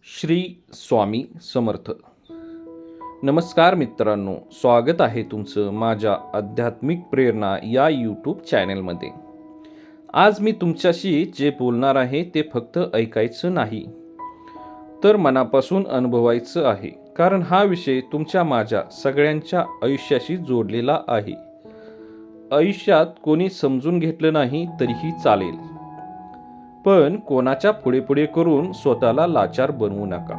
श्री स्वामी समर्थ. नमस्कार मित्रांनो, स्वागत आहे तुमचं माझ्या आध्यात्मिक प्रेरणा या यूट्यूब चॅनलमध्ये. आज मी तुमच्याशी जे बोलणार आहे ते फक्त ऐकायचं नाही तर मनापासून अनुभवायचं आहे, कारण हा विषय तुमच्या माझ्या सगळ्यांच्या आयुष्याशी जोडलेला आहे. आयुष्यात कोणी समजून घेतलं नाही तरीही चालेल, पण कोणाच्या पुढे पुढे करून स्वतःला लाचार बनवू नका.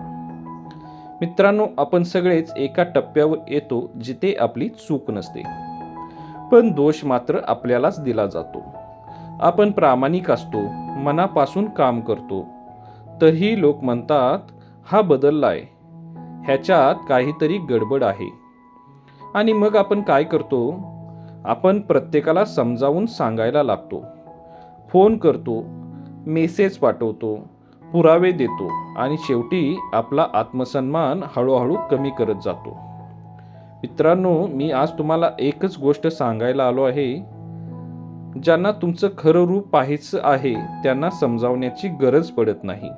मित्रांनो, आपण सगळेच एका टप्प्यावर येतो जिथे आपली चूक नसते, पण दोष मात्र आपल्यालाच दिला जातो. आपण प्रामाणिक असतो, मनापासून काम करतो, तरीही लोक म्हणतात हा बदललाय, ह्याच्यात काहीतरी गडबड आहे. आणि मग आपण काय करतो? आपण प्रत्येकाला समजावून सांगायला लागतो, फोन करतो, मेसेज पाठवतो, पुरावे देतो आणि शेवटी आपला आत्मसन्मान हळूहळू कमी करत जातो. मित्रांनो, मी आज तुम्हाला एकच गोष्ट सांगायला आलो आहे. ज्यांना तुमचं खरं रूप पाहायचं आहे त्यांना समजावण्याची गरज पडत नाही,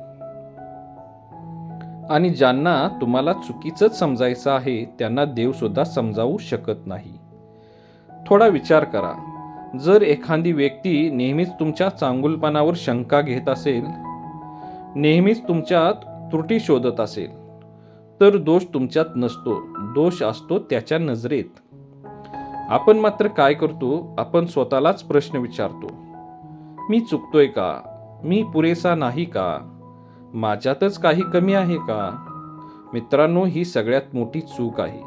आणि ज्यांना तुम्हाला चुकीचंच समजायचं आहे त्यांना देव सुद्धा समजावू शकत नाही. थोडा विचार करा. जर एखादी व्यक्ती नेहमीच तुमच्या चांगुलपणावर शंका घेत असेल, नेहमीच तुमच्यात त्रुटी शोधत असेल, तर दोष तुमच्यात नसतो, दोष असतो त्याच्या नजरेत. आपण मात्र काय करतो? आपण स्वतःलाच प्रश्न विचारतो, मी चुकतोय का? मी पुरेसा नाही का? माझ्यातच काही कमी आहे का? मित्रांनो, ही सगळ्यात मोठी चूक आहे.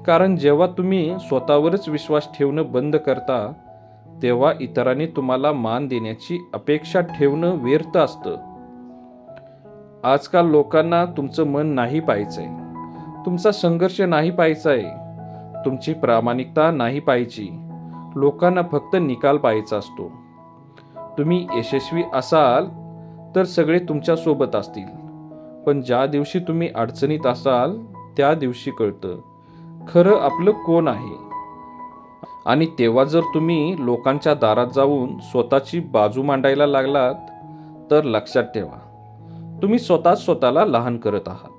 कारण जेव्हा तुम्ही स्वतःवरच विश्वास ठेवणं बंद करता, तेव्हा इतरांनी तुम्हाला मान देण्याची अपेक्षा ठेवणं व्यर्थ असतं. आजकाल लोकांना तुमचं मन नाही पाहायचंय, तुमचा संघर्ष नाही पाहायचाय, तुमची प्रामाणिकता नाही पाहायची. लोकांना फक्त निकाल पाहायचा असतो. तुम्ही यशस्वी असाल तर सगळे तुमच्या सोबत असतील, पण ज्या दिवशी तुम्ही अडचणीत असाल त्या दिवशी कळतं खरं आपलं कोण आहे. आणि तेव्हा जर तुम्ही लोकांच्या दारात जाऊन स्वतःची बाजू मांडायला लागलात तर लक्षात ठेवा, तुम्ही स्वतःला लहान करत आहात.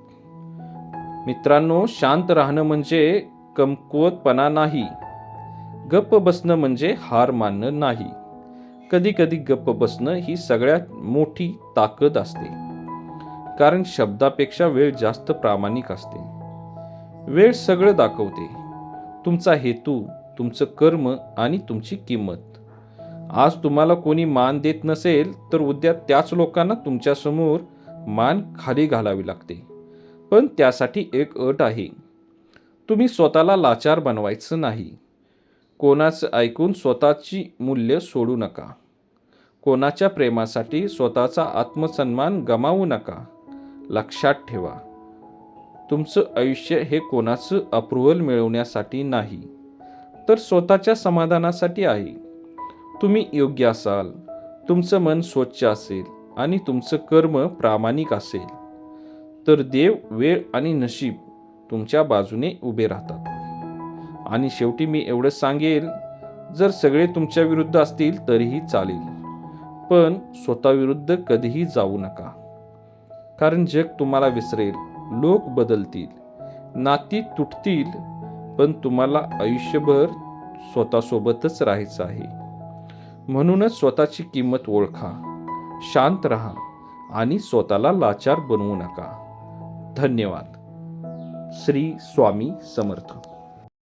मित्रांनो, शांत राहणं म्हणजे कमकुवतपणा नाही. गप्प बसणं म्हणजे हार मानणं नाही. कधी कधी गप्प बसणं ही सगळ्यात मोठी ताकद असते, कारण शब्दापेक्षा वेळ जास्त प्रामाणिक असते. वेळ सगळं दाखवते, तुमचा हेतू, तुमचं कर्म आणि तुमची किंमत. आज तुम्हाला कोणी मान देत नसेल तर उद्या त्याच लोकांना तुमच्यासमोर मान खाली घालावी लागते. पण त्यासाठी एक अट आहे, तुम्ही स्वतःला लाचार बनवायचं नाही. कोणाचं ऐकून स्वतःची मूल्य सोडू नका. कोणाच्या प्रेमासाठी स्वतःचा आत्मसन्मान गमावू नका. लक्षात ठेवा, तुमचं आयुष्य हे कोणाचं अप्रुव्हल मिळवण्यासाठी नाही, तर स्वतःच्या समाधानासाठी आहे. तुम्ही योग्य असाल, तुमचं मन स्वच्छ असेल आणि तुमचं कर्म प्रामाणिक असेल, तर देव, वेळ आणि नशीब तुमच्या बाजूने उभे राहतात. आणि शेवटी मी एवढंच सांगेल, जर सगळे तुमच्या विरुद्ध असतील तरीही चालेल, पण स्वतःविरुद्ध कधीही जाऊ नका. कारण जग तुम्हाला विसरेल, लोक बदलतील, नाती तुटतील, पण तुम्हाला आयुष्यभर स्वतःसोबतच राहायचं आहे. म्हणूनच स्वतःची किंमत ओळखा, शांत राहा आणि स्वतःला लाचार बनवू नका. धन्यवाद. श्री स्वामी समर्थ.